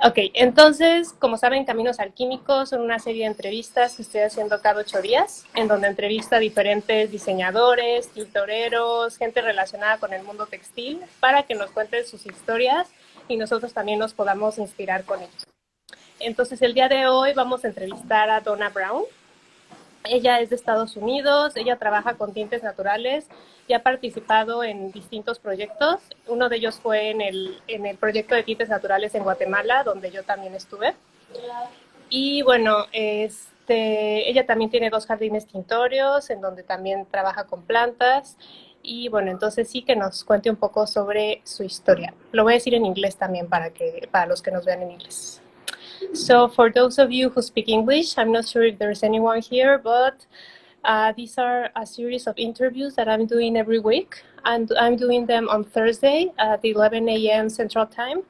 Ok, entonces, como saben, Caminos Alquímicos son una serie de entrevistas que estoy haciendo cada 8 días, en donde entrevisto a diferentes diseñadores, tintoreros, gente relacionada con el mundo textil, para que nos cuenten sus historias y nosotros también nos podamos inspirar con ellos. Entonces, el día de hoy vamos a entrevistar a Donna Brown. Ella es de Estados Unidos, ella trabaja con tintes naturales y ha participado en distintos proyectos. Uno de ellos fue en el proyecto de tintes naturales en Guatemala, donde yo también estuve. Y bueno, ella también tiene 2 jardines tintorios, en donde también trabaja con plantas. Y bueno, entonces sí que nos cuente un poco sobre su historia. Lo voy a decir en inglés también para los que nos vean en inglés. So for those of you who speak English, I'm not sure if there's anyone here, but these are a series of interviews that I'm doing every week. And I'm doing them on Thursday at 11 a.m. Central Time.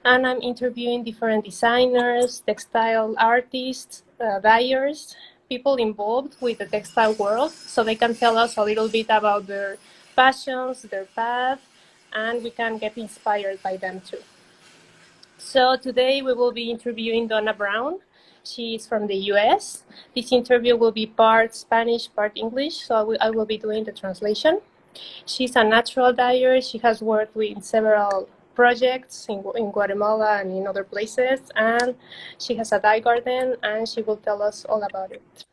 And I'm interviewing different designers, textile artists, dyers, people involved with the textile world, so they can tell us a little bit about their passions, their path, and we can get inspired by them too. So today we will be interviewing Donna Brown. She's from the US. This interview will be part Spanish, part English, so I will be doing the translation. She's a natural dyer. She has worked with several projects in Guatemala and in other places, and she has a dye garden, and she will tell us all about it.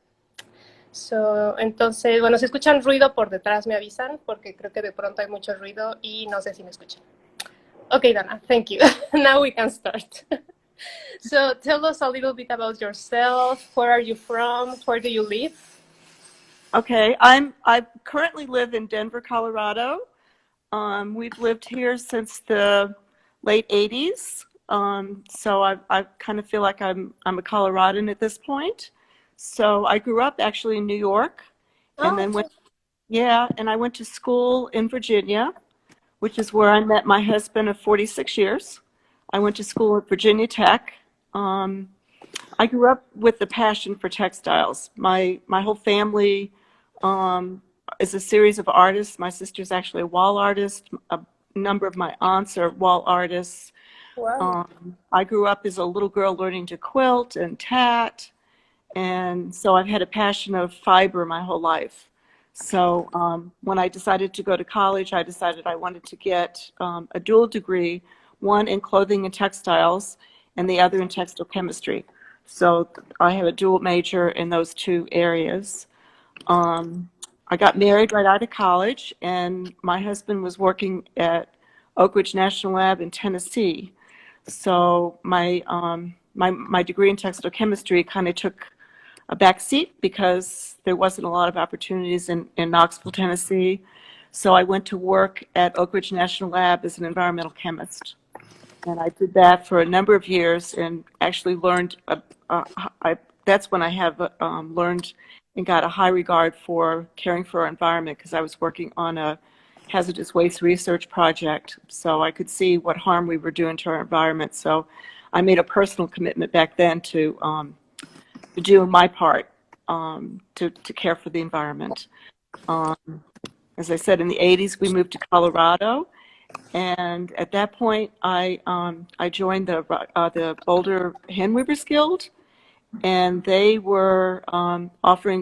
So, entonces, bueno, si escuchan ruido por detrás me avisan, porque creo que de pronto hay mucho ruido y no sé si me escuchan. Okay, Donna, thank you. Now we can start. So tell us a little bit about yourself. Where are you from? Where do you live? Okay, I currently live in Denver, Colorado. We've lived here since the late 80s. So I kind of feel like I'm a Coloradan at this point. So I grew up actually in New York, and then I went to school in Virginia, which is where I met my husband of 46 years. I went to school at Virginia Tech. I grew up with the passion for textiles. My whole family is a series of artists. My sister's actually a wall artist. A number of my aunts are wall artists. Wow. I grew up as a little girl learning to quilt and tat, and so I've had a passion of fiber my whole life. So when I decided to go to college, I decided I wanted to get a dual degree, one in clothing and textiles, and the other in textile chemistry. So I have a dual major in those two areas. I got married right out of college, and my husband was working at Oak Ridge National Lab in Tennessee. So my degree in textile chemistry kind of took a back seat because there wasn't a lot of opportunities in Knoxville, Tennessee. So I went to work at Oak Ridge National Lab as an environmental chemist. And I did that for a number of years and actually learned, that's when I have learned and got a high regard for caring for our environment, because I was working on a hazardous waste research project. So I could see what harm we were doing to our environment. So I made a personal commitment back then to do my part to care for the environment. As I said, in the 80s, we moved to Colorado. And at that point, I joined the Boulder Handweavers Guild, and they were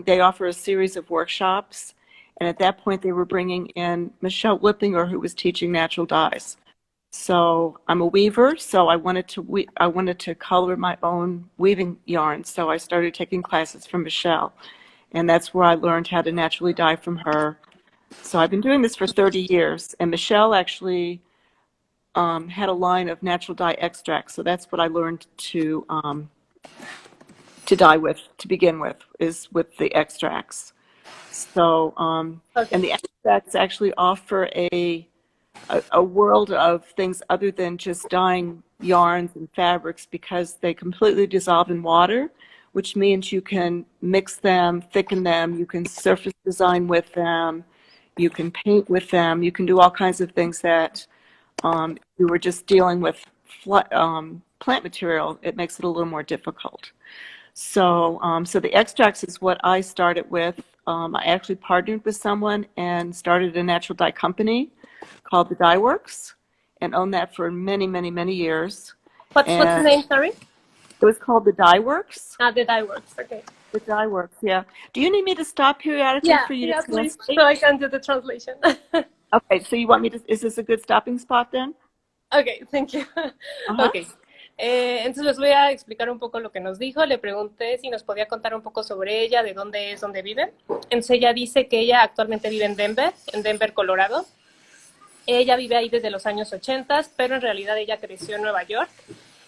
they offer a series of workshops. And at that point, they were bringing in Michelle Whippinger, who was teaching natural dyes. So I'm a weaver, so I wanted to color my own weaving yarns. So I started taking classes from Michelle, and that's where I learned how to naturally dye from her. So I've been doing this for 30 years, and Michelle actually had a line of natural dye extracts. So that's what I learned to dye with to begin with, is with the extracts. So and the extracts actually offer a world of things other than just dyeing yarns and fabrics, because they completely dissolve in water, which means you can mix them, thicken them, you can surface design with them, you can paint with them, you can do all kinds of things that you were just dealing with plant material. It makes it a little more difficult. So, so the extracts is what I started with. I actually partnered with someone and started a natural dye company called the Dye Works, and owned that for many, many, many years. What's the And name, sorry? it was called the Dye Works. Ah, the Dye Works, okay. The Dye Works, yeah. Do you need me to stop periodically Yeah, for you yeah, to please, translate? so I can do the translation. Okay, so you want me to, is this a good stopping spot then? Okay, thank you. Uh-huh. Okay. Entonces les voy a explicar un poco lo que nos dijo. Le pregunté si nos podía contar un poco sobre ella, de dónde es, dónde vive. Entonces ella dice que ella actualmente vive en Denver, Colorado. Ella vive ahí desde los años 80, pero en realidad ella creció en Nueva York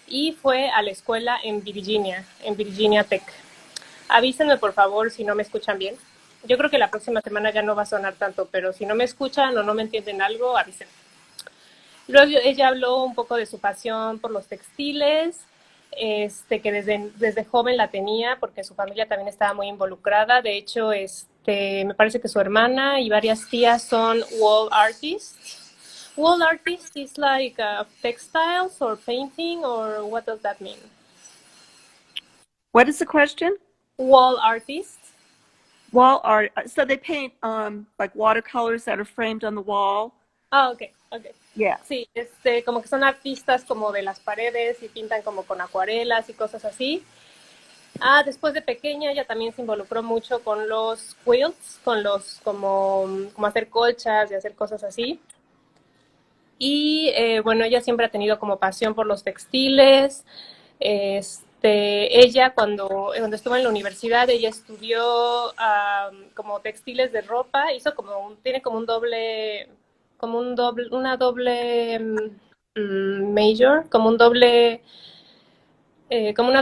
y fue a la escuela en Virginia Tech. Avísenme por favor si no me escuchan bien. Yo creo que la próxima semana ya no va a sonar tanto, pero si no me escuchan o no me entienden algo, avísenme. Luego ella habló un poco de su pasión por los textiles, que desde joven la tenía porque su familia también estaba muy involucrada. De hecho, me parece que su hermana y varias tías son wall artists. Wall artist is like textiles or painting, or what does that mean? What is the question? Wall artist. Wall art. So they paint like watercolors that are framed on the wall. Ah, okay, okay. Yeah. Sí, como que son artistas como de las paredes y pintan como con acuarelas y cosas así. Ah, después de pequeña ella también se involucró mucho con los quilts, con los como hacer colchas y hacer cosas así. Y bueno, ella siempre ha tenido como pasión por los textiles. Ella cuando estuvo en la universidad, ella estudió como textiles de ropa, hizo tiene una doble major, como una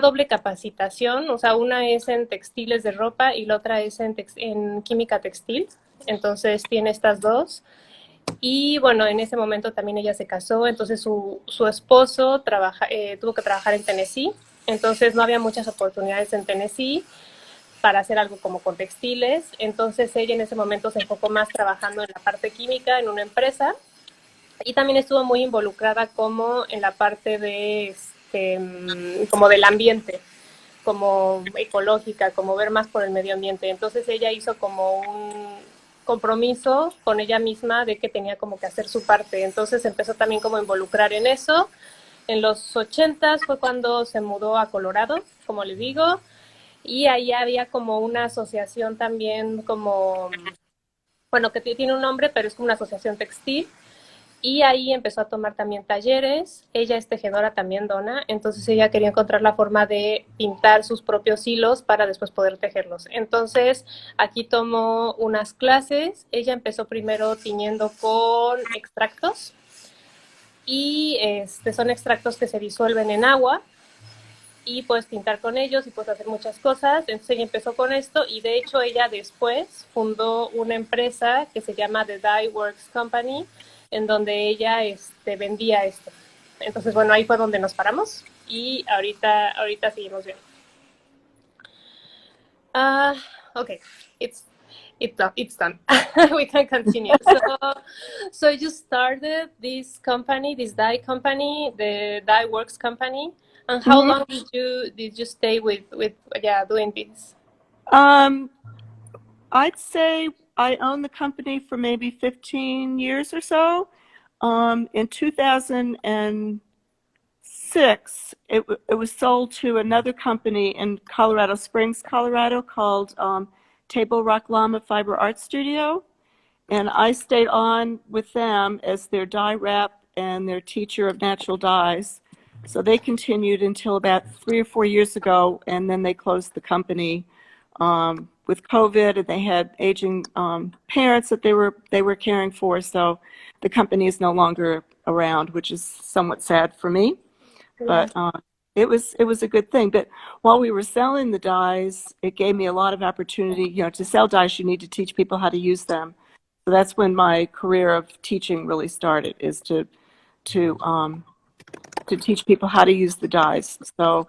doble capacitación, o sea, una es en textiles de ropa y la otra es en química textil. Entonces tiene estas dos. Y bueno, en ese momento también ella se casó, entonces su esposo tuvo que trabajar en Tennessee, entonces no había muchas oportunidades en Tennessee para hacer algo como con textiles, entonces ella en ese momento se enfocó más trabajando en la parte química en una empresa y también estuvo muy involucrada como en la parte como del ambiente, como ecológica, como ver más por el medio ambiente. Entonces ella hizo como un compromiso con ella misma de que tenía como que hacer su parte. Entonces empezó también como a involucrar en eso. En los 80 fue cuando se mudó a Colorado, como les digo, y ahí había como una asociación también como, bueno, que tiene un nombre, pero es como una asociación textil, y ahí empezó a tomar también talleres. Ella es tejedora también, Donna, entonces ella quería encontrar la forma de pintar sus propios hilos para después poder tejerlos. Entonces aquí tomó unas clases. Ella empezó primero tiñendo con extractos y son extractos que se disuelven en agua y puedes pintar con ellos y puedes hacer muchas cosas. Entonces ella empezó con esto y de hecho ella después fundó una empresa que se llama The Dye Works Company, en donde ella vendía esto. Entonces, bueno, ahí fue donde nos paramos y ahorita seguimos viendo. Okay, it's done. We can continue. So you started this company, this dye company, the Dye Works Company. And how long did you stay with doing this? I'd say I owned the company for maybe 15 years or so. In 2006, it was sold to another company in Colorado Springs, Colorado, called Table Rock Llama Fiber Art Studio. And I stayed on with them as their dye rep and their teacher of natural dyes. So they continued until about 3 or 4 years ago, and then they closed the company with COVID, and they had aging parents that they were caring for. So the company is no longer around, which is somewhat sad for me. But it was a good thing. But while we were selling the dyes, it gave me a lot of opportunity. You know, to sell dyes, you need to teach people how to use them. So that's when my career of teaching really started, is to teach people how to use the dyes. So,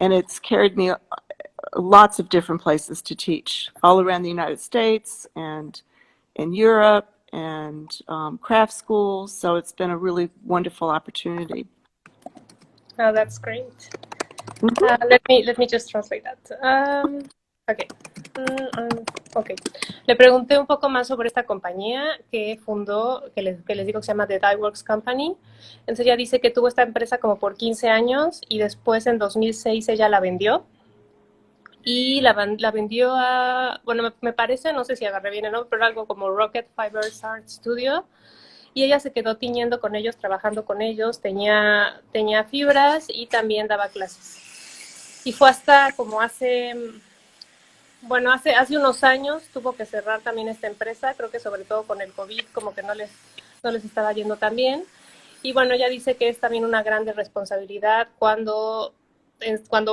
and it's carried me lots of different places to teach, all around the United States and in Europe and craft schools. So it's been a really wonderful opportunity. Oh, that's great. Let me just translate that. Okay. Ok. Le pregunté un poco más sobre esta compañía que fundó, que les digo que se llama The Dye Works Company. Entonces ella dice que tuvo esta empresa como por 15 años y después en 2006 ella la vendió. Y la vendió a, bueno, me parece, no sé si agarré bien el nombre, pero algo como Rocket Fibers Art Studio. Y ella se quedó tiñendo con ellos, trabajando con ellos, tenía fibras y también daba clases. Y fue hasta como hace unos años tuvo que cerrar también esta empresa, creo que sobre todo con el COVID, como que no les estaba yendo tan bien. Y bueno, ella dice que es también una grande responsabilidad cuando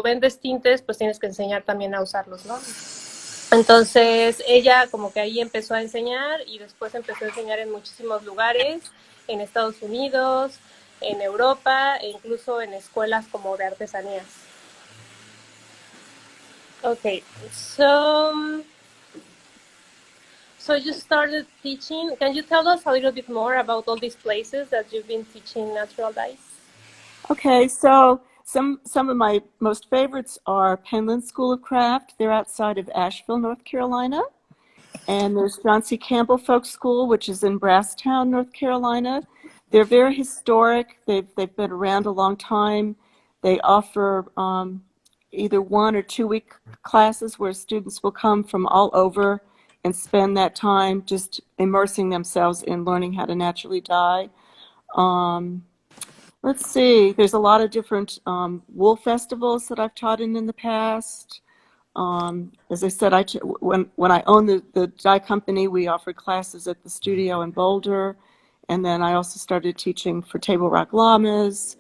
vendes tintes, pues tienes que enseñar también a usarlos, ¿no? Entonces ella como que ahí empezó a enseñar y después empezó a enseñar en muchísimos lugares, en Estados Unidos, en Europa e incluso en escuelas como de artesanías. Okay, so you started teaching. Can you tell us a little bit more about all these places that you've been teaching natural dyes? Okay, so some of my most favorites are Penland School of Craft. They're outside of Asheville, North Carolina. And there's John C. Campbell Folk School, which is in Brasstown, North Carolina. They're very historic. They've been around a long time. They offer either 1 or 2 week classes where students will come from all over and spend that time just immersing themselves in learning how to naturally dye. Let's see, there's a lot of different wool festivals that I've taught in the past. As I said, when I owned the dye company, we offered classes at the studio in Boulder, and then I also started teaching for Table Rock Llamas,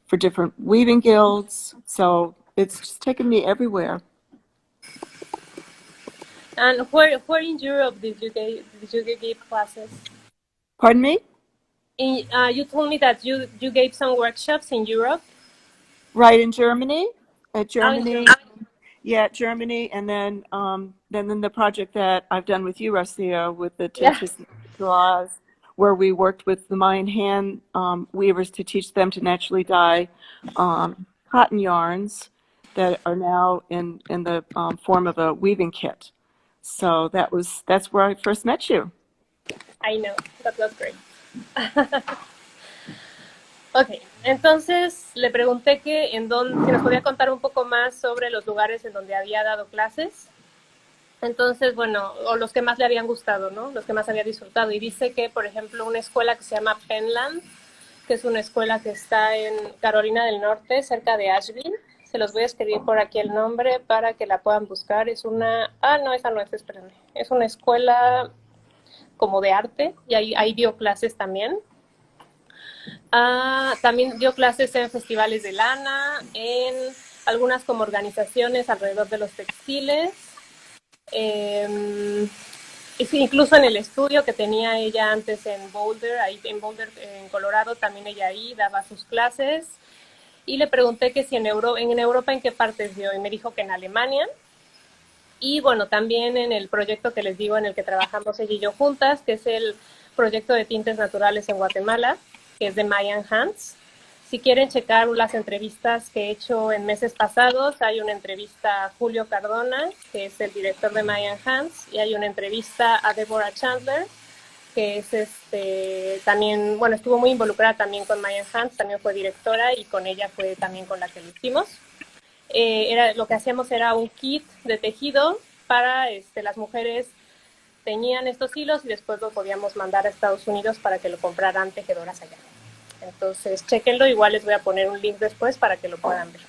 for different weaving guilds. So it's just taken me everywhere. And where in Europe did you give classes? Pardon me? You told me that you gave some workshops in Europe. Right, in Germany. At Oh, in Germany, Germany. yeah, Germany, and then the project that I've done with you, Rocio, with the Yeah. tintes laws, where we worked with the Mayan hand weavers to teach them to naturally dye cotton yarns that are now in the form of a weaving kit. So that's where I first met you. I know, that was great. Ok, entonces le pregunté si nos podía contar un poco más sobre los lugares en donde había dado clases. Entonces, bueno, o los que más le habían gustado, ¿no? Los que más había disfrutado. Y dice que, por ejemplo, una escuela que se llama Penland, que es una escuela que está en Carolina del Norte, cerca de Asheville. Se los voy a escribir por aquí el nombre para que la puedan buscar. No, esa no es, espérenme. Es una escuela como de arte y ahí dio clases también. También dio clases en festivales de lana, en algunas como organizaciones alrededor de los textiles. Incluso en el estudio que tenía ella antes en Boulder, ahí en Boulder, en Colorado, también ella ahí daba sus clases. Y le pregunté que si en Europa en qué partes dio, y me dijo que en Alemania. Y bueno, también en el proyecto que les digo en el que trabajamos ella y yo juntas, que es el proyecto de tintes naturales en Guatemala, que es de Mayan Hands. Si quieren checar las entrevistas que he hecho en meses pasados, hay una entrevista a Julio Cardona, que es el director de Mayan Hands, y hay una entrevista a Deborah Chandler, que es también, bueno, estuvo muy involucrada también con Mayan Hands, también fue directora y con ella fue también con la que lo hicimos. Lo que hacíamos era un kit de tejido para las mujeres teñían estos hilos y después los podíamos mandar a Estados Unidos para que lo compraran tejedoras allá. Entonces, chequenlo, igual les voy a poner un link después para que lo puedan ver.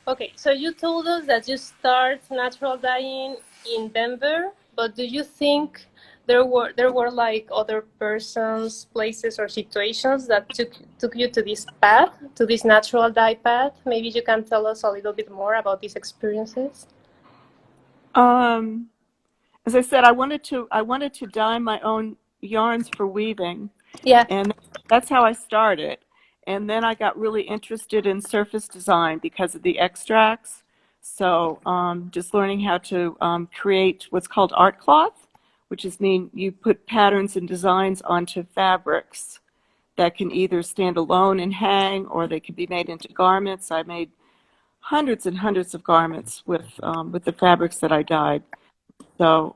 Okay, so you told us that you start natural dyeing in Denver, but do you think there were like other persons, places, or situations that took you to this path, to this natural dye path? Maybe you can tell us a little bit more about these experiences. As I said, I wanted to dye my own yarns for weaving. Yeah. And that's how I started. And then I got really interested in surface design because of the extracts. So just learning how to create what's called art cloth, which is mean you put patterns and designs onto fabrics that can either stand alone and hang, or they can be made into garments. I made hundreds and hundreds of garments with the fabrics that I dyed. So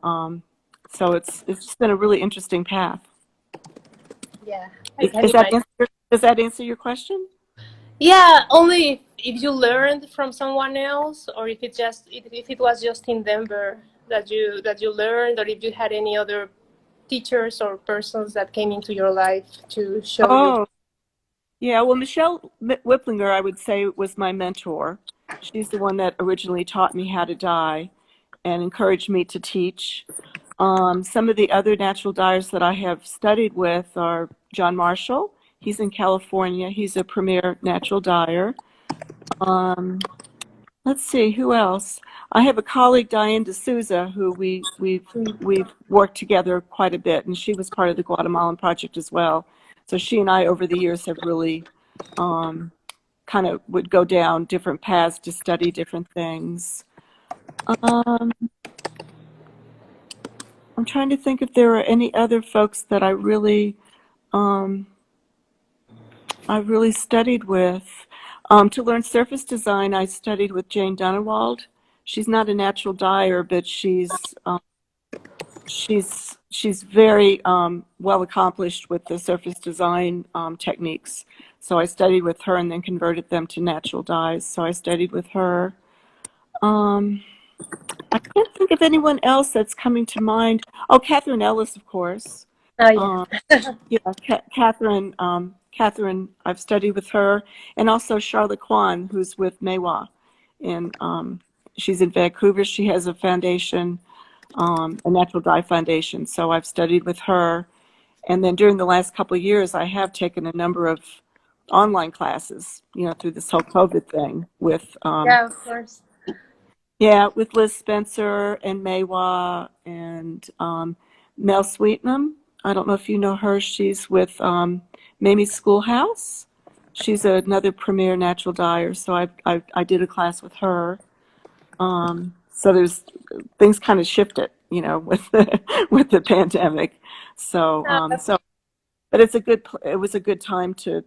it's just been a really interesting path. Yeah, I can Is that imagine. does that answer your question? Yeah, only if you learned from someone else, or if it just if it was just in Denver that you learned, or if you had any other teachers or persons that came into your life to show you. Oh, yeah. Well, Michelle Whiplinger, I would say, was my mentor. She's the one that originally taught me how to dye and encouraged me to teach. Some of the other natural dyers that I have studied with are John Marshall. He's in California. He's a premier natural dyer. Let's see, who else? I have a colleague, Diane D'Souza, who we've worked together quite a bit, and she was part of the Guatemalan project as well. So she and I, over the years, have really kind of would go down different paths to study different things. Um, I'm trying to think if there are any other folks that um, I really studied with. To learn surface design, I studied with Jane Dunewald. She's not a natural dyer, but she's very well accomplished with the surface design techniques. So I studied with her and then converted them to natural dyes. So I studied with her. Um, I can't think of anyone else that's coming to mind. Oh, Catherine Ellis, of course. Oh yeah. Um, yeah, Catherine, I've studied with her, and also Charlotte Kwan, who's with Maewa, and she's in Vancouver. She has a foundation, a natural dye foundation. So I've studied with her, and then during the last couple of years, I have taken a number of online classes, through this whole COVID thing with Yeah, of course. yeah, with Liz Spencer and Maewa and Mel Sweetnam. I don't know if you know her. She's with Mamie's Schoolhouse. She's another premier natural dyer. So I did a class with her. So there's things kind of shifted, with with the pandemic. So but it was a good time to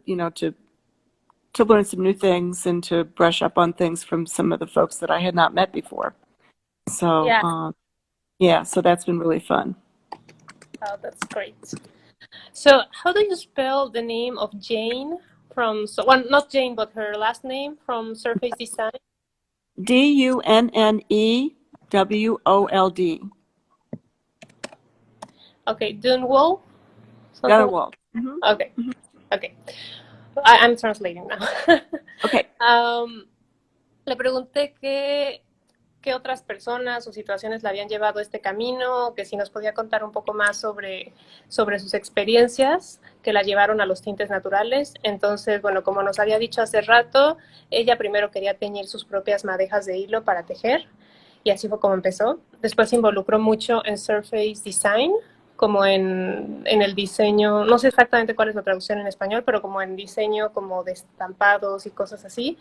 to learn some new things and to brush up on things from some of the folks that I had not met before. So, Yeah. yeah, so that's been really fun. Oh, that's great. So, how do you spell the name of Jane from, so, well, not Jane, but her last name from Surface Design? Dunnewold. Okay, Dunwall? Something like Dunnewold. Hmm. that? Okay, Hmm. okay. I'm translating now. Okay. Le pregunté qué otras personas o situaciones le habían llevado a este camino, que si nos podía contar un poco más sobre sus experiencias que la llevaron a los tintes naturales. Entonces, bueno, como nos había dicho hace rato, ella primero quería teñir sus propias madejas de hilo para tejer, y así fue como empezó. Después se involucró mucho en surface design, como en el diseño, no sé exactamente cuál es la traducción en español, pero como en diseño como de estampados y cosas así.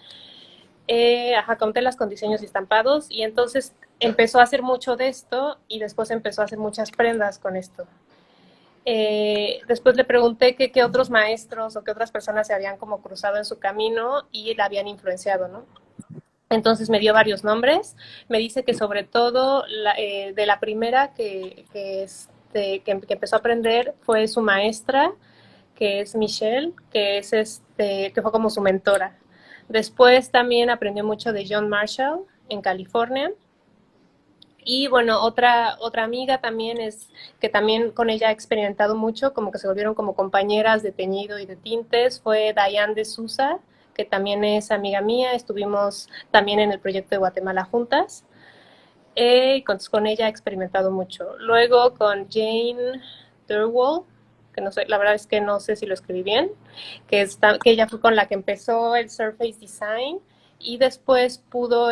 Con telas con diseños y estampados, y entonces empezó a hacer mucho de esto y después empezó a hacer muchas prendas con esto. Después le pregunté qué otros maestros o qué otras personas se habían como cruzado en su camino y la habían influenciado, ¿no? Entonces me dio varios nombres. Me dice que sobre todo de la primera que empezó a aprender fue su maestra, que es Michelle, que fue como su mentora. Después también aprendió mucho de John Marshall en California. Y bueno, otra amiga también que también con ella ha experimentado mucho, como que se volvieron como compañeras de teñido y de tintes, fue Diane de Sousa, que también es amiga mía. Estuvimos también en el proyecto de Guatemala juntas. Con ella he experimentado mucho. Luego con Jane Durwall, que no sé, la verdad es que no sé si lo escribí bien, que ella fue con la que empezó el Surface Design, y después pudo,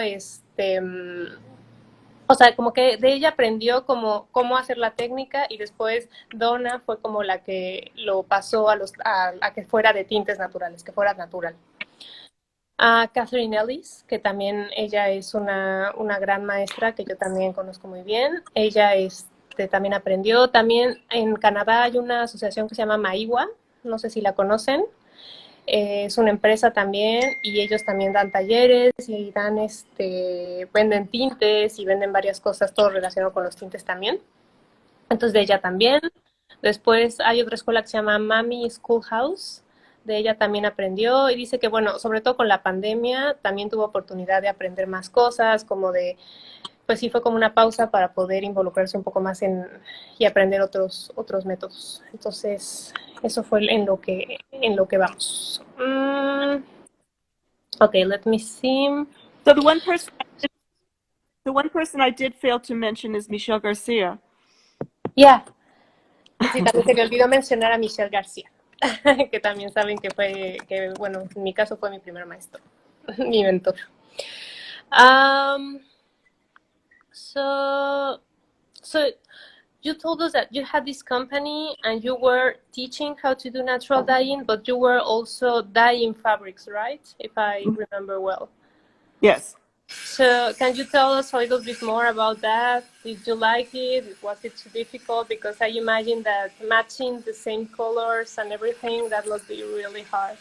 o sea, como que de ella aprendió cómo hacer la técnica, y después Donna fue como la que lo pasó a que fuera de tintes naturales, que fuera natural. A Catherine Ellis, que también ella es una gran maestra que yo también conozco muy bien. Ella también aprendió. También en Canadá hay una asociación que se llama Maiwa, no sé si la conocen. Es una empresa también y ellos también dan talleres y dan venden tintes y venden varias cosas, todo relacionado con los tintes también. Entonces de ella también. Después hay otra escuela que se llama Mami Schoolhouse. De ella también aprendió y dice que, bueno, sobre todo con la pandemia, también tuvo oportunidad de aprender más cosas, como de, pues sí fue como una pausa para poder involucrarse un poco más y aprender otros métodos. Entonces, eso fue en lo que vamos. Okay, let me see. So the one person I did fail to mention is Michelle Garcia. Yeah. Sí, también se me olvidó mencionar a Michelle García, que también saben bueno, en mi caso fue mi primer maestro, mi mentor. Um, so, so you told us that you had this company and you were teaching how to do natural dyeing, but you were also dyeing fabrics, right? If I remember well. Yes. So can you tell us a little bit more about that? Did you like it? Was it too difficult? Because I imagine that matching the same colors and everything, that must be really hard.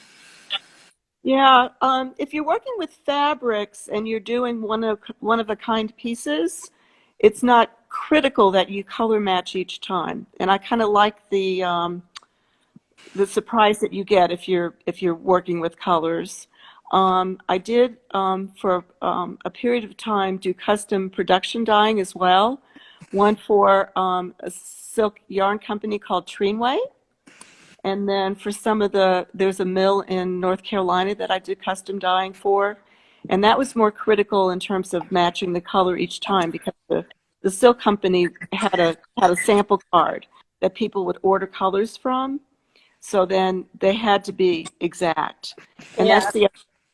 Yeah, if you're working with fabrics and you're doing one of a kind pieces, it's not critical that you color match each time. And I kind of like the surprise that you get if you're working with colors. I did for a period of time do custom production dyeing as well. One for a silk yarn company called Treenway. And then for there's a mill in North Carolina that I did custom dyeing for. And that was more critical in terms of matching the color each time because the silk company had a sample card that people would order colors from. So then they had to be exact. And Yeah.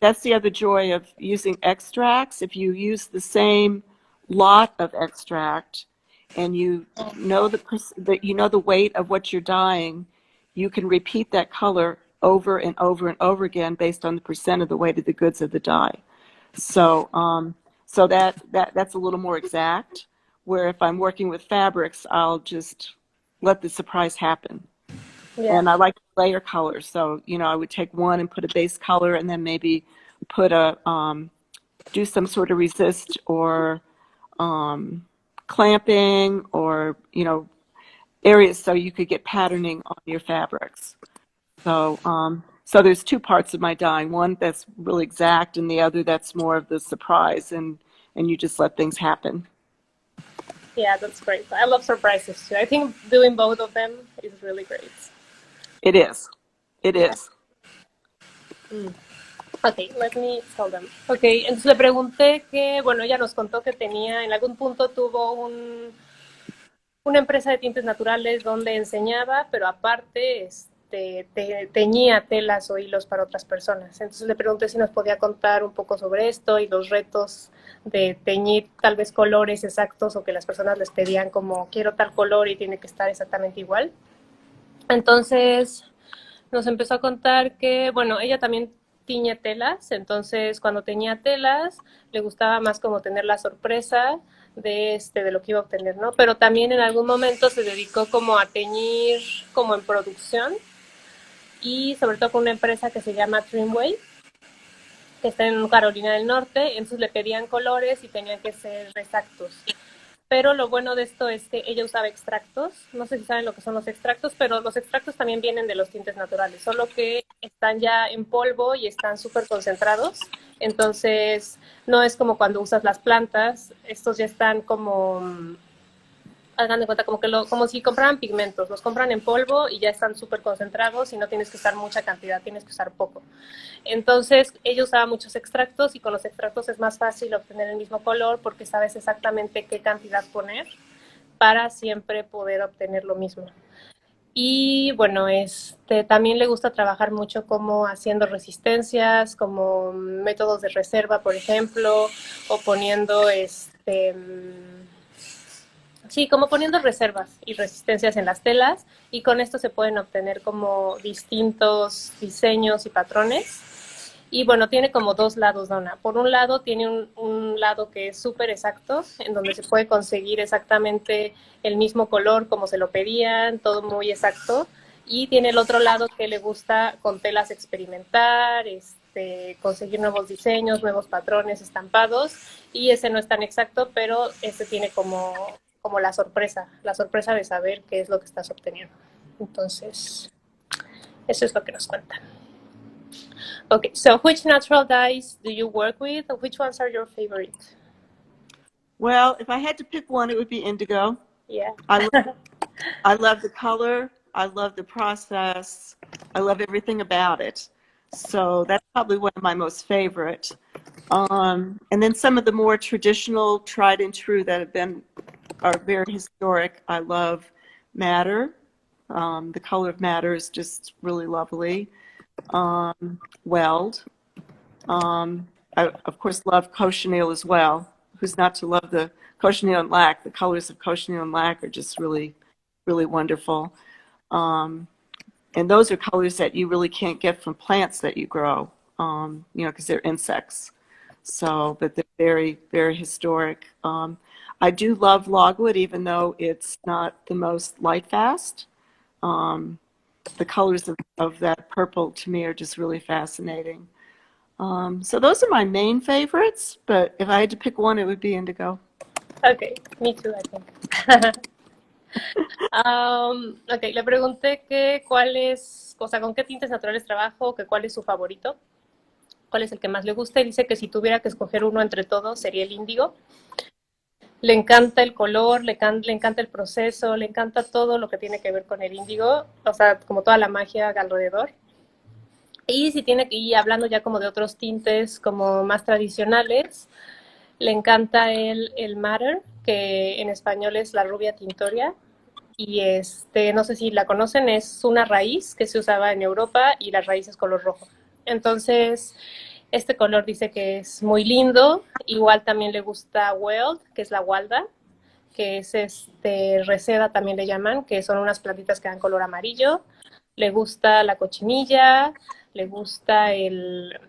that's the other joy of using extracts. If you use the same lot of extract and you know the weight of what you're dyeing, you can repeat that color over and over and over again based on the percent of the weight of the goods of the dye. So so that's a little more exact. Where if I'm working with fabrics, I'll just let the surprise happen. Yeah. And I like layer colors. So, I would take one and put a base color and then maybe put do some sort of resist or clamping or, areas so you could get patterning on your fabrics. So, so there's two parts of my dyeing. One that's really exact and the other that's more of the surprise and you just let things happen. Yeah, that's great. I love surprises too. I think doing both of them is really great. It is. It is. Ok, let me tell them. Ok, entonces le pregunté que, bueno, ella nos contó que en algún punto tuvo una empresa de tintes naturales donde enseñaba, pero aparte teñía telas o hilos para otras personas. Entonces le pregunté si nos podía contar un poco sobre esto y los retos de teñir tal vez colores exactos o que las personas les pedían como quiero tal color y tiene que estar exactamente igual. Entonces nos empezó a contar que, bueno, ella también tiñe telas, entonces cuando teñía telas le gustaba más como tener la sorpresa de lo que iba a obtener, ¿no? Pero también en algún momento se dedicó como a teñir como en producción y sobre todo con una empresa que se llama Dreamway, que está en Carolina del Norte, entonces le pedían colores y tenían que ser exactos. Pero lo bueno de esto es que ella usaba extractos. No sé si saben lo que son los extractos, pero los extractos también vienen de los tintes naturales, solo que están ya en polvo y están súper concentrados. Entonces, no es como cuando usas las plantas. Estos ya están como, hagan de cuenta, como si compraran pigmentos. Los compran en polvo y ya están súper concentrados y no tienes que usar mucha cantidad, tienes que usar poco. Entonces, ella usaba muchos extractos y con los extractos es más fácil obtener el mismo color porque sabes exactamente qué cantidad poner para siempre poder obtener lo mismo. Y bueno, también le gusta trabajar mucho como haciendo resistencias, como métodos de reserva, por ejemplo, o poniendo sí, como poniendo reservas y resistencias en las telas y con esto se pueden obtener como distintos diseños y patrones. Y bueno, tiene como dos lados, Donna. Por un lado, tiene un lado que es súper exacto, en donde se puede conseguir exactamente el mismo color como se lo pedían, todo muy exacto. Y tiene el otro lado que le gusta con telas experimentar, conseguir nuevos diseños, nuevos patrones, estampados. Y ese no es tan exacto, pero ese tiene como la sorpresa de saber qué es lo que estás obteniendo. Entonces, eso es lo que nos cuentan. Okay, so which natural dyes do you work with? Which ones are your favorite? Well, if I had to pick one, it would be indigo. Yeah. I love the color. I love the process. I love everything about it. So that's probably one of my most favorite. And then some of the more traditional, tried and true that are very historic. I love madder. The color of madder is just really lovely. Weld. I, of course, love cochineal as well. Who's not to love the cochineal and lac? The colors of cochineal and lac are just really, really wonderful. And those are colors that you really can't get from plants that you grow, because they're insects. So, but they're very, very historic. I do love logwood, even though it's not the most light fast. The colors of that purple to me are just really fascinating. So those are my main favorites, but if I had to pick one, it would be indigo. Okay, me too, I think. Ok, le pregunté que con qué tintes naturales trabajo, que cuál es su favorito, cuál es el que más le gusta, y dice que si tuviera que escoger uno entre todos sería el índigo. Le encanta el color, le encanta el proceso, le encanta todo lo que tiene que ver con el índigo, o sea, como toda la magia alrededor. Y hablando ya como de otros tintes como más tradicionales, le encanta el madder, que en español es la rubia tintoria. Y no sé si la conocen, es una raíz que se usaba en Europa y la raíz es color rojo. Entonces, este color dice que es muy lindo. Igual también le gusta weld, que es la gualda, que es reseda también le llaman, que son unas plantitas que dan color amarillo. Le gusta la cochinilla, le gusta el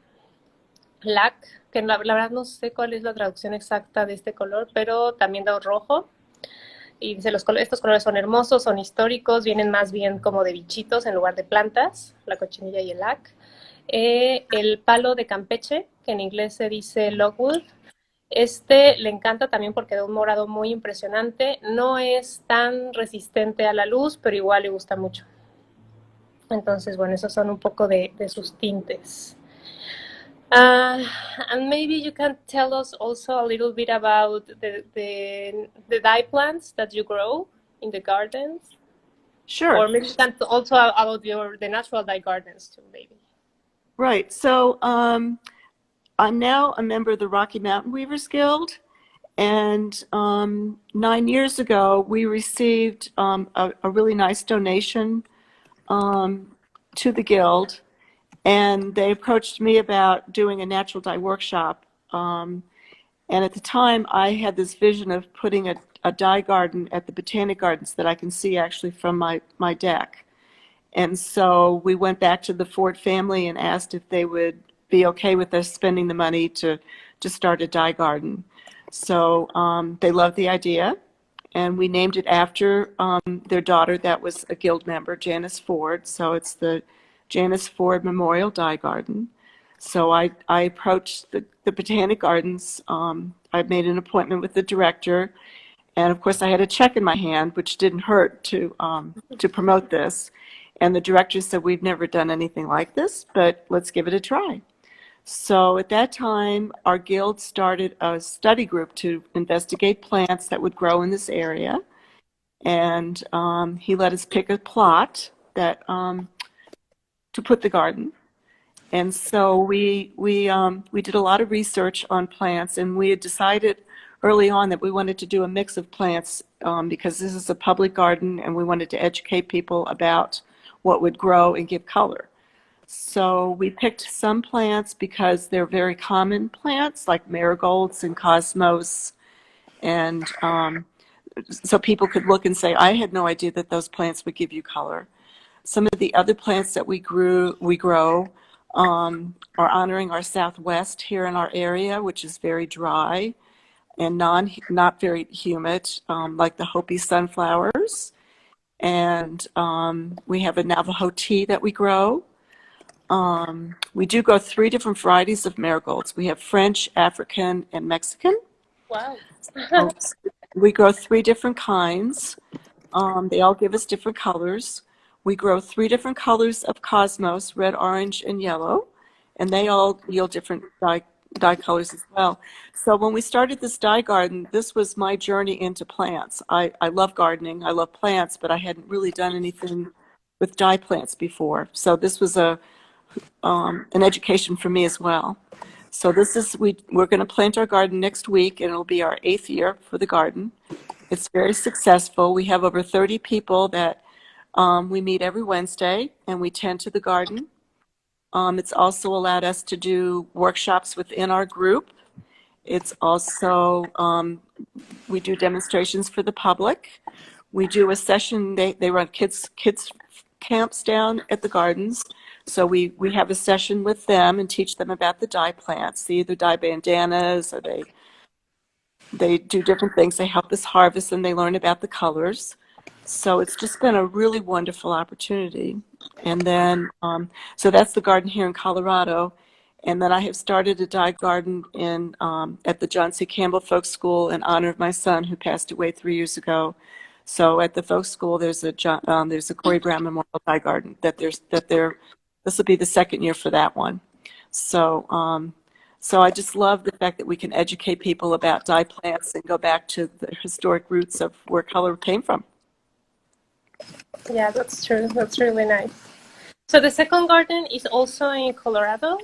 lac, que la verdad no sé cuál es la traducción exacta de este color, pero también da rojo. Y dice, estos colores son hermosos, son históricos, vienen más bien como de bichitos en lugar de plantas, la cochinilla y el lac. El palo de Campeche, que en inglés se dice logwood, le encanta también porque da un morado muy impresionante. No es tan resistente a la luz, pero igual le gusta mucho. Entonces, bueno, esos son un poco de sus tintes. And maybe you can tell us also a little bit about the dye plants that you grow in the gardens. Sure. Or maybe you can also about the natural dye gardens too, maybe. Right. So I'm now a member of the Rocky Mountain Weavers Guild. And 9 years ago, we received a really nice donation to the Guild. And they approached me about doing a natural dye workshop. And at the time, I had this vision of putting a dye garden at the Botanic Gardens that I can see actually from my deck. And so we went back to the Ford family and asked if they would be okay with us spending the money to start a dye garden. So they loved the idea, and we named it after their daughter that was a Guild member, Janice Ford. So it's the Janice Ford Memorial Dye Garden. So I approached the Botanic Gardens. I made an appointment with the director, and of course I had a check in my hand, which didn't hurt to promote this. And the director said, "We've never done anything like this, but let's give it a try." So at that time, our guild started a study group to investigate plants that would grow in this area. And he let us pick a plot that to put the garden. And so we did a lot of research on plants, and we had decided early on that we wanted to do a mix of plants because this is a public garden, and we wanted to educate people about what would grow and give color. So we picked some plants because they're very common plants, like marigolds and cosmos, and so people could look and say, "I had no idea that those plants would give you color." Some of the other plants that we grow are honoring our Southwest here in our area, which is very dry and not very humid, like the Hopi sunflowers. and we have a Navajo tea that we grow. We do grow 3 different varieties of marigolds. We have French, African, and Mexican. Wow. So we grow 3 different kinds. They all give us different colors. We grow 3 different colors of cosmos, red, orange, and yellow, and they all yield different dye colors as well. So when we started this dye garden, this was my journey into plants. I love gardening, I love plants, but I hadn't really done anything with dye plants before. So this was an education for me as well. So this is, we're going to plant our garden next week, and it'll be our 8th year for the garden. It's very successful. We have over 30 people that we meet every Wednesday, and we tend to the garden. It's also allowed us to do workshops within our group. It's also, we do demonstrations for the public. We do a session, they run kids camps down at the gardens. So we have a session with them and teach them about the dye plants. They either dye bandanas, or they do different things. They help us harvest, and they learn about the colors. So it's just been a really wonderful opportunity. And then, so that's the garden here in Colorado. And then I have started a dye garden at the John C. Campbell Folk School in honor of my son, who passed away 3 years ago. So at the Folk School, there's a Corey Brown Memorial Dye Garden this will be the 2nd year for that one. So so I just love the fact that we can educate people about dye plants and go back to the historic roots of where color came from. Yeah, that's true. That's really nice. So the second garden is also in Colorado?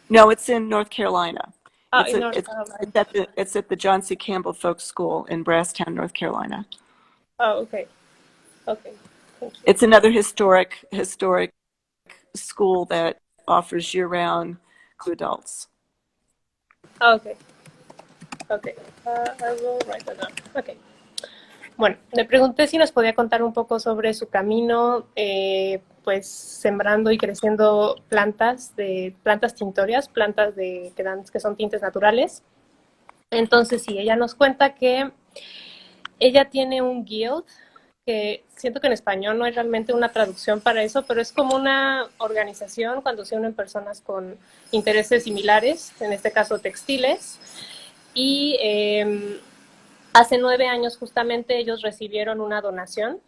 No, it's in North Carolina. Oh, in North Carolina. It's at the John C. Campbell Folk School in Brasstown, North Carolina. Oh, okay. Okay. Thank you. It's another historic school that offers year-round to adults. Okay. Okay. I will write that down. Okay. Bueno, le pregunté si nos podía contar un poco sobre su camino, pues sembrando y creciendo plantas tintóreas, plantas que son tintes naturales. Entonces, sí, ella nos cuenta que ella tiene un guild, que siento que en español no hay realmente una traducción para eso, pero es como una organización cuando se unen personas con intereses similares, en este caso textiles, y hace 9 años justamente ellos recibieron una donación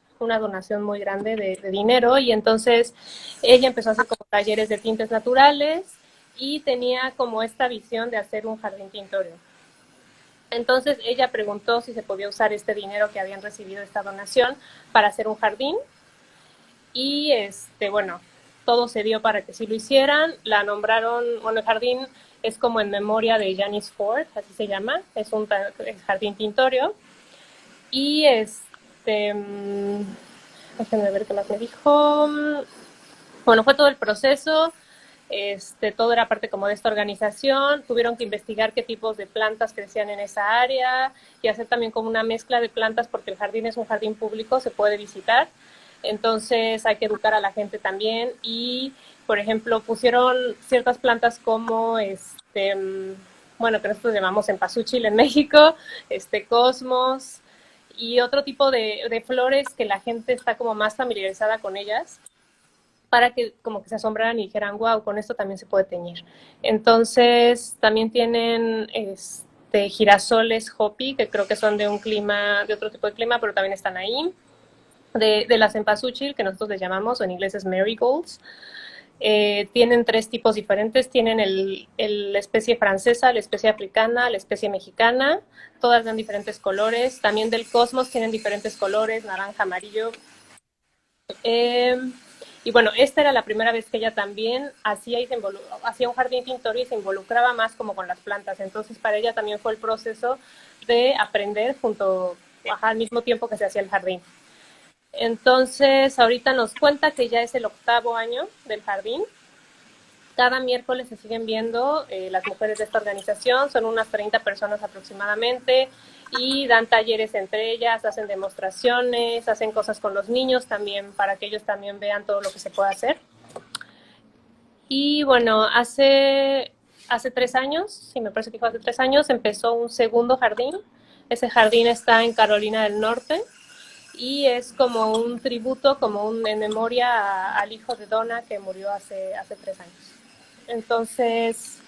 muy grande de dinero, y entonces ella empezó a hacer como talleres de tintes naturales y tenía como esta visión de hacer un jardín tintorio. Entonces ella preguntó si se podía usar este dinero que habían recibido, esta donación, para hacer un jardín, y bueno, todo se dio para que sí lo hicieran. La nombraron, bueno, el jardín es como en memoria de Janice Ford, así se llama, es un jardín tintorio. Y déjenme ver qué más me dijo. Bueno, fue todo el proceso. Todo era parte como de esta organización. Tuvieron que investigar qué tipos de plantas crecían en esa área y hacer también como una mezcla de plantas, porque el jardín es un jardín público, se puede visitar. Entonces hay que educar a la gente también, y por ejemplo pusieron ciertas plantas como bueno, que nosotros llamamos cempasúchil en México, cosmos, y otro tipo de flores que la gente está como más familiarizada con ellas, para que como que se asombraran y dijeran, wow, con esto también se puede teñir. Entonces también tienen girasoles hopi, que creo que son de otro tipo de clima, pero también están ahí. De la cempasúchil, que nosotros les llamamos, o en inglés es marigolds. Tienen 3 tipos diferentes. Tienen la especie francesa, la especie africana, la especie mexicana. Todas dan diferentes colores. También del cosmos tienen diferentes colores, naranja, amarillo. Y bueno, esta era la primera vez que ella también hacía un jardín tintorio y se involucraba más como con las plantas. Entonces para ella también fue el proceso de aprender al mismo tiempo que se hacía el jardín. Entonces ahorita nos cuenta que ya es el 8º año del jardín. Cada miércoles se siguen viendo las mujeres de esta organización, son unas 30 personas aproximadamente, y dan talleres entre ellas, hacen demostraciones, hacen cosas con los niños también, para que ellos también vean todo lo que se puede hacer. Y bueno, hace 3 años, sí, me parece que fue hace 3 años, empezó un segundo jardín. Ese jardín está en Carolina del Norte, y es como un tributo, en memoria al hijo de Donna que murió hace 3 años. Entonces,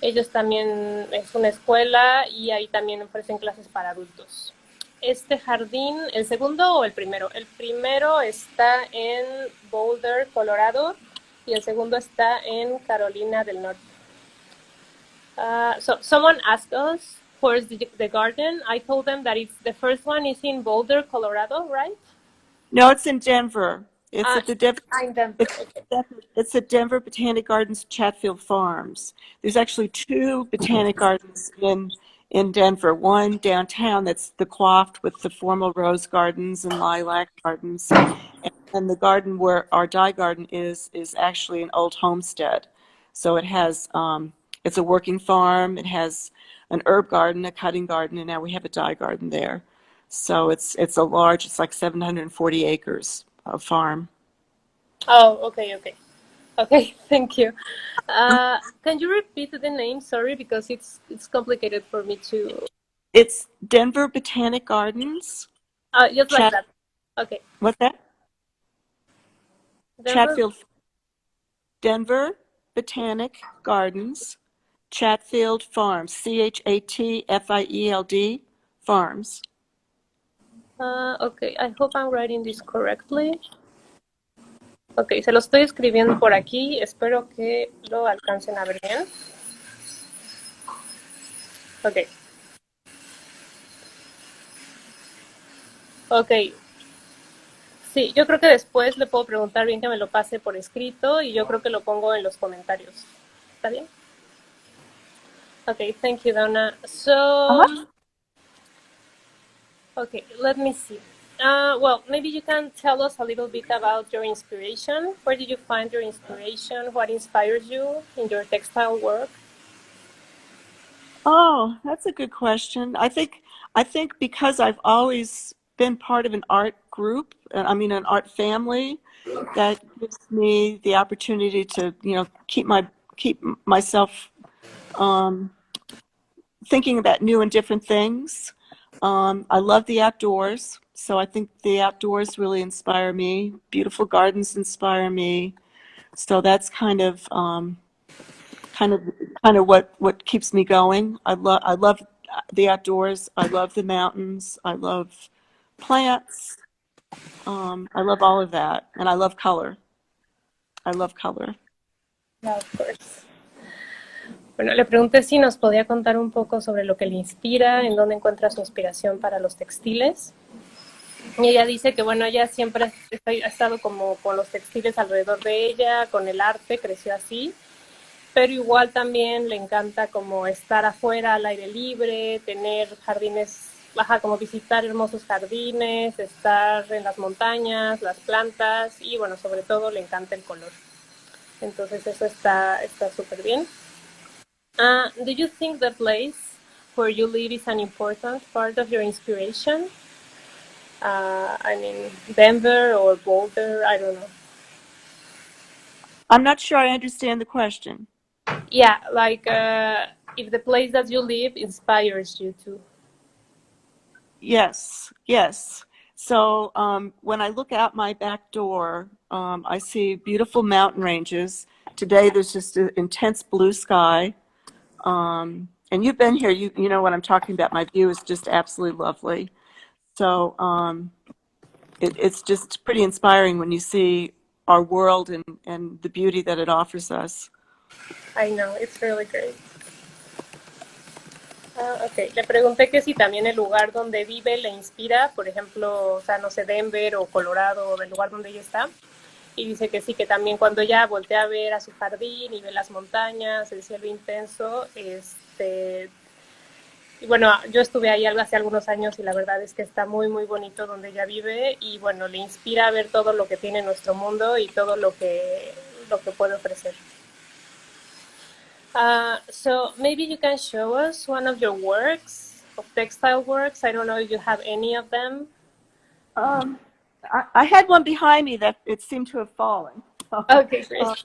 ellos también es una escuela y ahí también ofrecen clases para adultos. Este jardín, ¿el segundo o el primero? El primero está en Boulder, Colorado, y el segundo está en Carolina del Norte. So someone asked us where's the garden. I told them that the first one is in Boulder, Colorado, right? No, it's in Denver. It's Uh, at the Denver. in Denver. Okay. It's at Denver Botanic Gardens, Chatfield Farms. There's actually two botanic gardens in Denver. One downtown that's the coiffed with the formal rose gardens and lilac gardens, and the garden where our dye garden is actually an old homestead. So it has it's a working farm. It has an herb garden, a cutting garden, and now we have a dye garden there. So it's a large. It's like 740 acres of farm. Oh, okay, okay. Okay, thank you. Can you repeat the name? Sorry, because it's complicated for me to. It's Denver Botanic Gardens. Just like that. Okay. What's that? Denver. Denver Botanic Gardens, Chatfield Farms, Chatfield Farms. Okay, I hope I'm writing this correctly. Ok, se lo estoy escribiendo por aquí. Espero que lo alcancen a ver bien. Ok. Ok. Sí, yo creo que después le puedo preguntar bien que me lo pase por escrito y yo creo que lo pongo en los comentarios. ¿Está bien? Ok, thank you, Donna. So, okay, let me see. Well, maybe you can tell us a little bit about your inspiration. Where did you find your inspiration? What inspires you in your textile work? Oh, that's a good question. I think because I've always been part of an art group, I mean an art family, that gives me the opportunity to, keep myself thinking about new and different things. I love the outdoors, so I think the outdoors really inspire me. Beautiful gardens inspire me. So that's kind of what keeps me going. I love the outdoors. I love the mountains. I love plants. I love all of that, and I love color. I love color. Yeah, of course. Bueno, le pregunté si nos podía contar un poco sobre lo que le inspira, en dónde encuentra su inspiración para los textiles. Y ella dice que, bueno, ella siempre ha estado como con los textiles alrededor de ella, con el arte, creció así, pero igual también le encanta como estar afuera al aire libre, tener jardines, como visitar hermosos jardines, estar en las montañas, las plantas y, bueno, sobre todo le encanta el color. Entonces eso está súper bien. Do you think the place where you live is an important part of your inspiration? I mean, Denver or Boulder, I don't know. I'm not sure I understand the question. Yeah, like if the place that you live inspires you to. Yes, yes. So when I look out my back door, I see beautiful mountain ranges. Today there's just an intense blue sky. And you've been here, you know what I'm talking about. My view is just absolutely lovely. So it's just pretty inspiring when you see our world and the beauty that it offers us. I know, it's really great. Ok, le pregunté que si también el lugar donde vive le inspira, por ejemplo, o sea, no sé, Denver o Colorado, o del lugar donde ella está. Y dice que sí, que también cuando ella voltea a ver a su jardín y ve las montañas, el cielo intenso, y bueno, yo estuve ahí hace algunos años y la verdad es que está muy, muy bonito donde ella vive y bueno, le inspira a ver todo lo que tiene nuestro mundo y todo lo que puede ofrecer. So maybe you can show us one of your works, of textile works. I don't know if you have any of them. I had one behind me that it seemed to have fallen. Okay, great.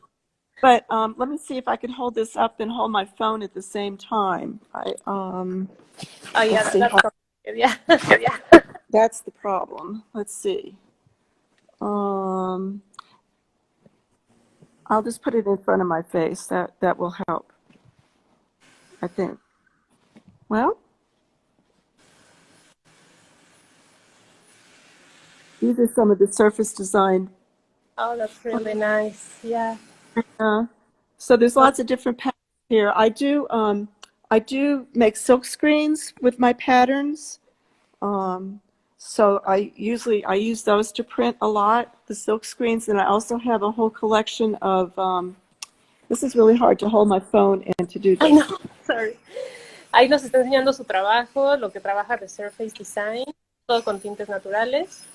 But let me see if I can hold this up and hold my phone at the same time. Oh yeah, that's complicated. Yeah. That's the problem. Let's see. I'll just put it in front of my face. That will help, I think. Well, these are some of the surface design. Oh, that's really nice. Yeah. So there's lots of different patterns here. I do make silk screens with my patterns. So I use those to print a lot, the silk screens, and I also have a whole collection of, this is really hard to hold my phone and to do I this. know, sorry. Ahí nos está enseñando su trabajo, lo que trabaja de Surface Design, todo con tintes naturales.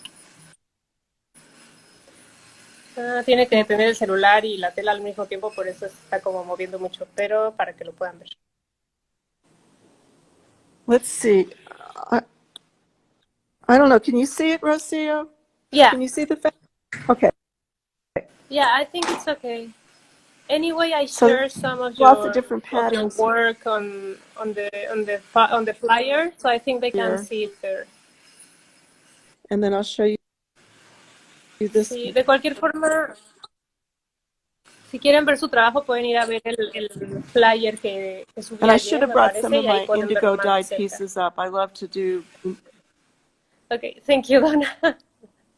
Tiene que detener el celular y la tela al mismo tiempo, por eso está como moviendo mucho, pero para que lo puedan ver. Let's see. I don't know. Can you see it, Rocio? Yeah. Can you see the fact? Okay. Yeah, I think it's okay. Anyway, I share some of lots of different your patterns work on the flyer, so I think they can see it there. And then I'll show you this. Sí, de cualquier forma, si quieren ver su trabajo, pueden ir a ver el flyer que subí And I ayer, should have me brought some parece, of y ahí my pueden indigo verlo más dyed cerca. pieces up. I love to do. Okay, thank you, Donna.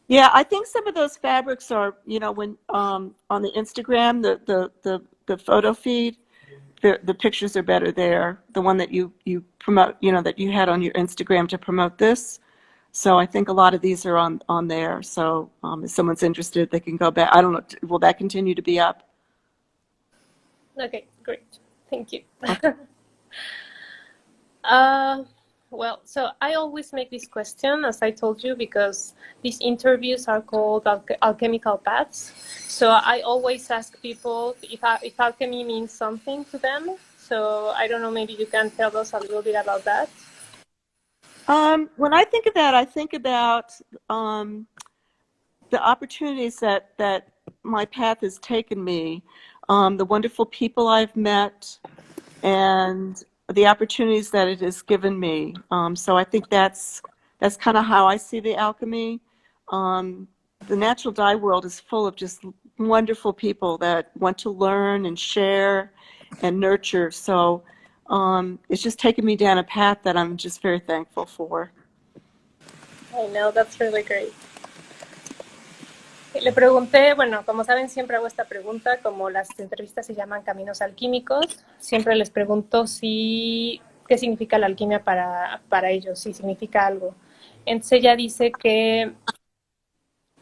Yeah, I think some of those fabrics are, you know, when on the Instagram, the photo feed, the pictures are better there. The one that you promote, you know, that you had on your Instagram to promote this. So I think a lot of these are on there. So if someone's interested, they can go back. I don't know. Will that continue to be up? Okay, great. Thank you. Okay. Well, so I always make this question, as I told you, because these interviews are called alchemical paths. So I always ask people if alchemy means something to them. So I don't know, maybe you can tell us a little bit about that. When I think of that, I think about the opportunities that my path has taken me, the wonderful people I've met, and the opportunities that it has given me. So I think that's kind of how I see the alchemy. The natural dye world is full of just wonderful people that want to learn and share and nurture. So it's just taken me down a path that I'm just very thankful for. I know, that's really great. Le pregunté, bueno, como saben, siempre hago esta pregunta, como las entrevistas se llaman Caminos Alquímicos, siempre les pregunto qué significa la alquimia para ellos, si significa algo. Entonces ella dice que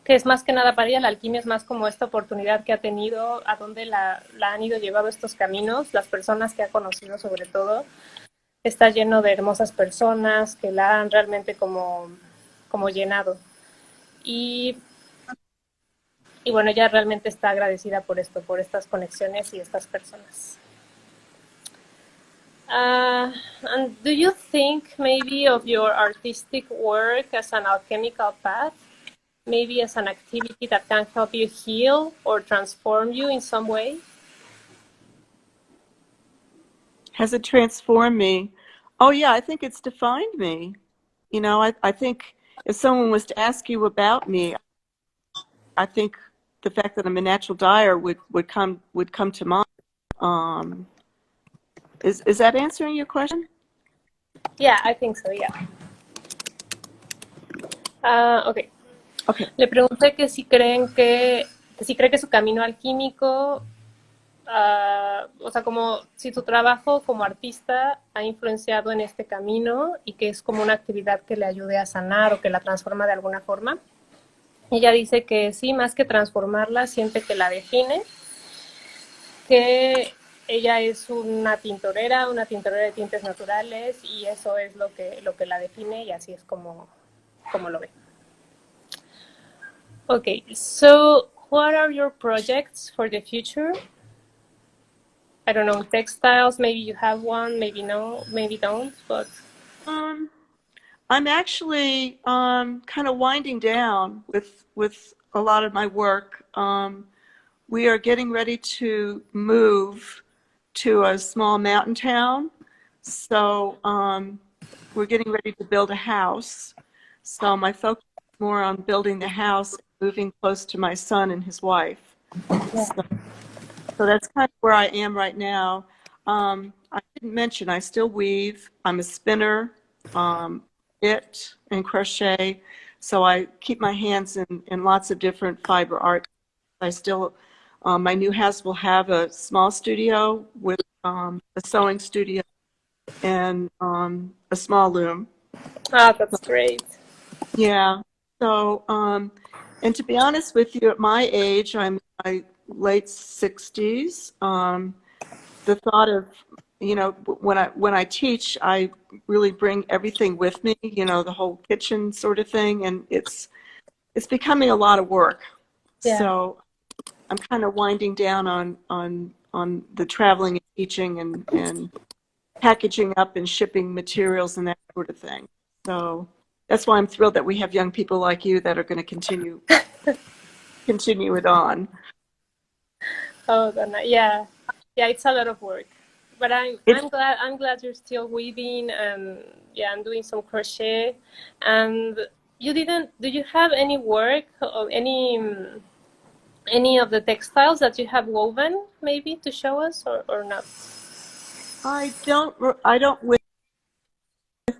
es más que nada para ella, la alquimia es más como esta oportunidad que ha tenido, a dónde la han ido llevado estos caminos, las personas que ha conocido sobre todo. Está lleno de hermosas personas que la han realmente como llenado. Y bueno, ella realmente está agradecida por esto, por estas conexiones y estas personas. And do you think maybe of your artistic work as an alchemical path, maybe as an activity that can help you heal or transform you in some way? Has it transformed me? Oh yeah, I think it's defined me. You know, I think if someone was to ask you about me, I think the fact that I'm a natural dyer would come to mind. Is that answering your question? Yeah, I think so, yeah. Okay. Le pregunté que si creen que si cree que su camino alquímico, o sea, como si tu trabajo como artista ha influenciado en este camino y que es como una actividad que le ayude a sanar o que la transforma de alguna forma. Ella dice que sí, más que transformarla, siente que la define, que ella es una tintorera de tintes naturales y eso es lo que la define y así es como lo ve. Okay, so what are your projects for the future? I don't know, textiles, maybe you have one, maybe no, maybe don't, but... I'm actually kind of winding down with a lot of my work. We are getting ready to move to a small mountain town, so we're getting ready to build a house. So my focus is more on building the house, moving close to my son and his wife. Yeah. So that's kind of where I am right now. I didn't mention I still weave. I'm a spinner, knit and crochet. So I keep my hands in lots of different fiber art. I still, my new house will have a small studio with a sewing studio and a small loom. Ah, that's great. Yeah. So, and to be honest with you, at my age, I'm in my late 60s. The thought of, you know, when I teach, I really bring everything with me, you know, the whole kitchen sort of thing, and it's becoming a lot of work. Yeah. So I'm kind of winding down on the traveling and teaching and packaging up and shipping materials and that sort of thing. So that's why I'm thrilled that we have young people like you that are going to continue it on. Oh, Donna, yeah, yeah, it's a lot of work, but It, I'm glad you're still weaving and yeah, I'm doing some crochet. And you didn't? Do you have any work or any of the textiles that you have woven maybe to show us or not? I don't with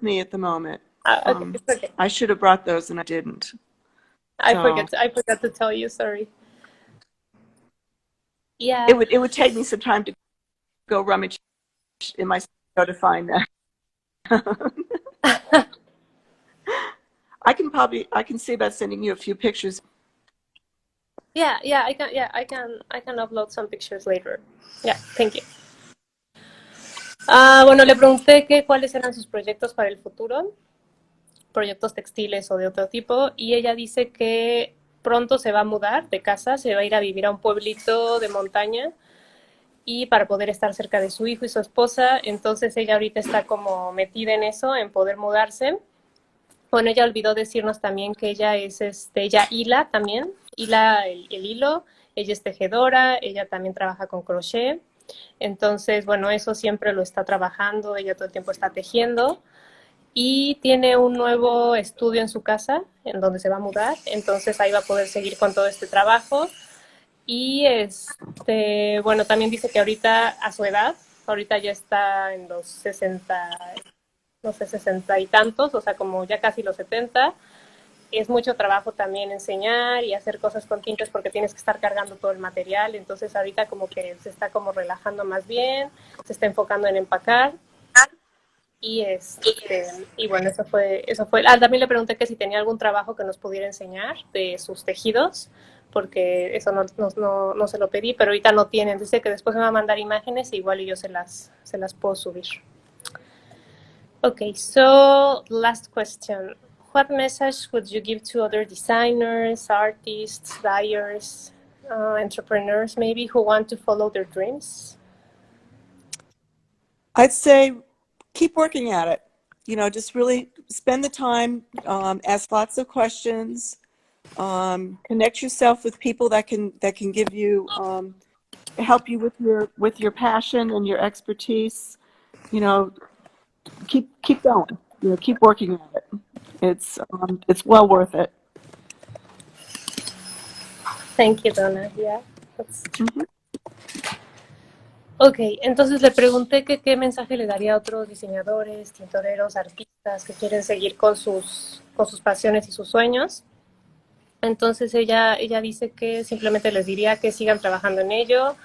me at the moment. Okay, it's okay. I should have brought those and I didn't. So I forgot to tell you. Sorry. Yeah. it would take me some time to go rummage in my studio to find that. I can see about sending you a few pictures. Yeah, I can upload some pictures later. Yeah, thank you. Bueno, le pregunté que cuáles eran sus proyectos para el futuro, proyectos textiles o de otro tipo, y ella dice que pronto se va a mudar de casa, se va a ir a vivir a un pueblito de montaña y para poder estar cerca de su hijo y su esposa. Entonces ella ahorita está como metida en eso, en poder mudarse. Bueno, ella olvidó decirnos también que ella es, ella hila también, hila el hilo, ella es tejedora, ella también trabaja con crochet. Entonces, bueno, eso siempre lo está trabajando, ella todo el tiempo está tejiendo y tiene un nuevo estudio en su casa, en donde se va a mudar, entonces ahí va a poder seguir con todo este trabajo. Y bueno, también dice que ahorita a su edad, ahorita ya está en los 60, no sé, 60 y tantos, o sea, como ya casi los 70. Es mucho trabajo también enseñar y hacer cosas con tintes porque tienes que estar cargando todo el material, entonces ahorita como que se está como relajando más bien, se está enfocando en empacar y y bueno, eso fue. También le pregunté que si tenía algún trabajo que nos pudiera enseñar de sus tejidos, porque eso no se lo pedí, pero ahorita no tienen. Dice que después me va a mandar imágenes e igual y yo se las puedo subir. Okay, so last question. What message would you give to other designers, artists, dyers, entrepreneurs maybe who want to follow their dreams? I'd say keep working at it. You know, just really spend the time, ask lots of questions, connect yourself with people that can give you help you with your passion and your expertise. You know, keep going. You know, keep working at it. It's well worth it. Thank you, Donna. Yeah, that's true. Mm-hmm. Ok, entonces le pregunté que qué mensaje le daría a otros diseñadores, tintoreros, artistas que quieren seguir con sus pasiones y sus sueños. Entonces ella dice que simplemente les diría que sigan trabajando en ello,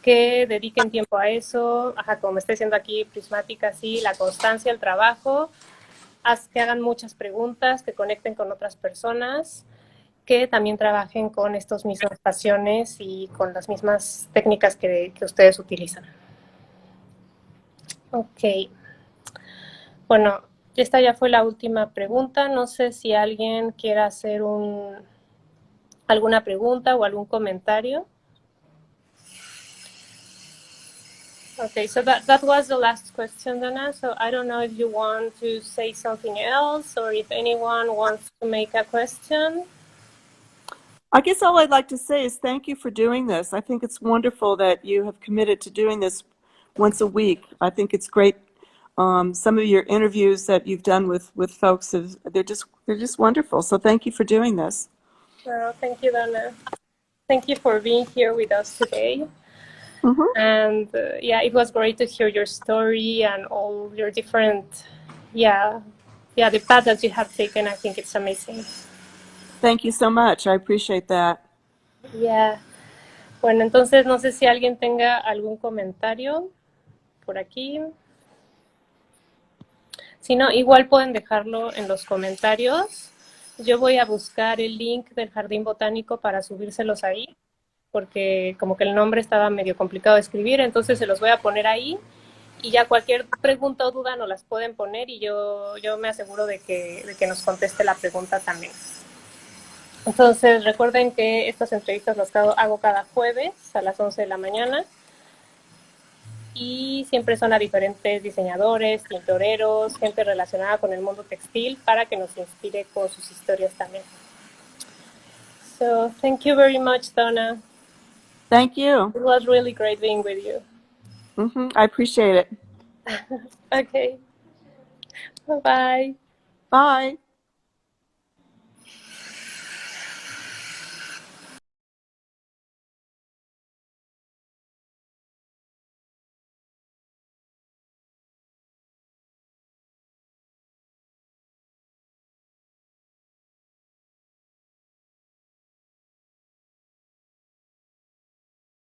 que dediquen tiempo a eso, ajá, como me está diciendo aquí Prismática, sí, la constancia, el trabajo, que hagan muchas preguntas, que conecten con otras personas, que también trabajen con estas mismas pasiones y con las mismas técnicas que ustedes utilizan. Ok. Bueno, esta ya fue la última pregunta. No sé si alguien quiera hacer alguna pregunta o algún comentario. Okay, so that was the last question, Donna. So I don't know if you want to say something else or if anyone wants to make a question. I guess all I'd like to say is thank you for doing this. I think it's wonderful that you have committed to doing this once a week. I think it's great Some of your interviews that you've done with folks, they're just wonderful. So thank you for doing this. Oh, thank you, Donna. Thank you for being here with us today. Mm-hmm. And yeah, it was great to hear your story and all your different, the path that you have taken. I think it's amazing. Thank you so much. I appreciate that. Yeah. Bueno, entonces no sé si alguien tenga algún comentario por aquí. Si no, igual pueden dejarlo en los comentarios. Yo voy a buscar el link del jardín botánico para subírselos ahí, porque como que el nombre estaba medio complicado de escribir, entonces se los voy a poner ahí y ya cualquier pregunta o duda nos las pueden poner y yo me aseguro de que nos conteste la pregunta también. Entonces recuerden que estas entrevistas las hago cada jueves a las 11 de la mañana y siempre son a diferentes diseñadores, tintoreros, gente relacionada con el mundo textil para que nos inspire con sus historias también. So, thank you very much, Donna. Thank you. It was really great being with you. Mm-hmm. I appreciate it. Okay. Bye-bye. Bye.